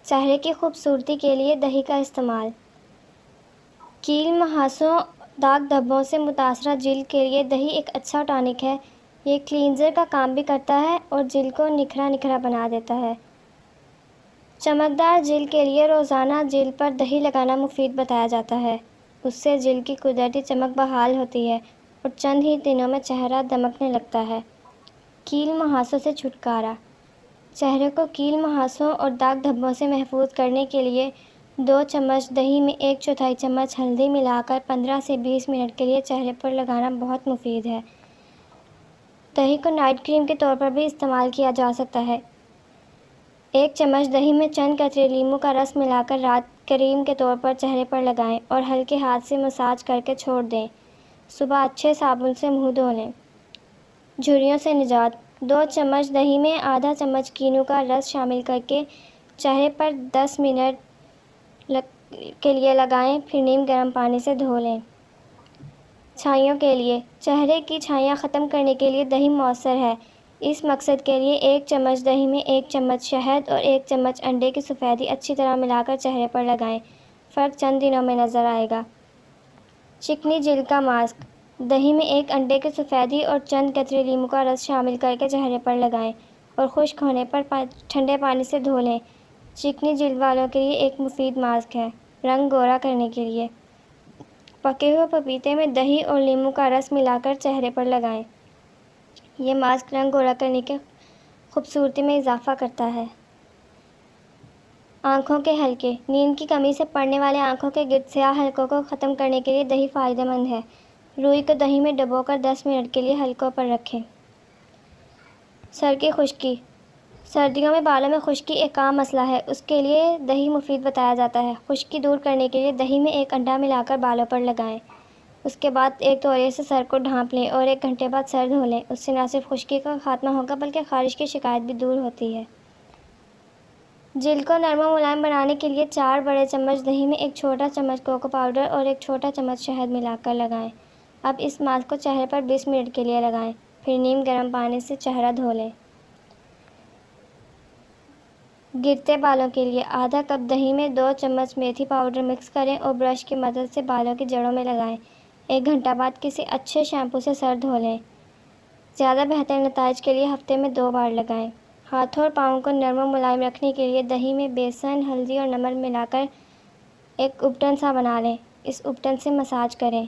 चेहरे की खूबसूरती के लिए दही का इस्तेमाल। कील, मुहासों, दाग धब्बों से मुतासरा जिल्द के लिए दही एक अच्छा टॉनिक है। ये क्लींजर का काम भी करता है और जिल्द को निखरा निखरा बना देता है। चमकदार जिल्द के लिए रोज़ाना जिल्द पर दही लगाना मुफीद बताया जाता है। उससे जिल्द की कुदरती चमक बहाल होती है और चंद ही दिनों में चेहरा दमकने लगता है। कील, मुहासों से छुटकारा। चेहरे को कील, मुहासों और दाग धब्बों से महफूज करने के लिए 2 चम्मच दही में 1/4 चम्मच हल्दी मिलाकर 15 से 20 मिनट के लिए चेहरे पर लगाना बहुत मुफीद है। दही को नाइट क्रीम के तौर पर भी इस्तेमाल किया जा सकता है। 1 चम्मच दही में चंद कतरे नींबू का रस मिलाकर रात क्रीम के तौर पर चेहरे पर लगाएं और हल्के हाथ से मसाज करके छोड़ दें। सुबह अच्छे साबुन से मुंह धो लें। झुर्रियों से निजात। 2 चम्मच दही में आधा चम्मच कीनू का रस शामिल करके चेहरे पर 10 मिनट के लिए लगाएं, फिर नीम गर्म पानी से धो लें। छाइयों के लिए। चेहरे की छाइयाँ ख़त्म करने के लिए दही मौसर है। इस मकसद के लिए 1 चम्मच दही में 1 चम्मच शहद और 1 चम्मच अंडे की सफ़ेदी अच्छी तरह मिलाकर चेहरे पर लगाएं। फ़र्क चंद दिनों में नज़र आएगा। चिकनी जिल्द का मास्क। दही में 1 अंडे की सफ़ेदी और चंद कतरे नींबू का रस शामिल करके चेहरे पर लगाएं और खुश्क होने पर ठंडे पानी से धो लें। चिकनी जिल्द वालों के लिए एक मुफीद मास्क है। रंग गोरा करने के लिए पके हुए पपीते में दही और नींबू का रस मिलाकर चेहरे पर लगाएं। ये मास्क रंग गोरा करने की खूबसूरती में इजाफ़ा करता है। आँखों के हलके। नींद की कमी से पड़ने वाले आँखों के गिर्द स्याह हलकों को ख़त्म करने के लिए दही फ़ायदेमंद है। रुई को दही में डुबोकर 10 मिनट के लिए हलकों पर रखें। सर की खुश्की। सर्दियों में बालों में खुश्की एक आम मसला है, उसके लिए दही मुफीद बताया जाता है। खुश्की दूर करने के लिए दही में 1 अंडा मिलाकर बालों पर लगाएं। उसके बाद एक तौलिए से सर को ढाँप लें और 1 घंटे बाद सर धो लें। उससे न सिर्फ खुश्की का खात्मा होगा बल्कि ख़ारिश की शिकायत भी दूर होती है। जिल्द को नरम और मुलायम बनाने के लिए 4 बड़े चम्मच दही में 1 छोटा चम्मच कोको पाउडर और 1 छोटा चम्मच शहद मिलाकर लगाएं। अब इस मास्क को चेहरे पर 20 मिनट के लिए लगाएं, फिर नीम गर्म पानी से चेहरा धो लें। गिरते बालों के लिए आधा कप दही में 2 चम्मच मेथी पाउडर मिक्स करें और ब्रश की मदद से बालों की जड़ों में लगाएं। 1 घंटा बाद किसी अच्छे शैम्पू से सर धो लें। ज़्यादा बेहतर नताइज के लिए हफ्ते में 2 बार लगाएं। हाथों और पाँवों को नरम और मुलायम रखने के लिए दही में बेसन, हल्दी और नमक मिलाकर एक उपटन सा बना लें। इस उपटन से मसाज करें।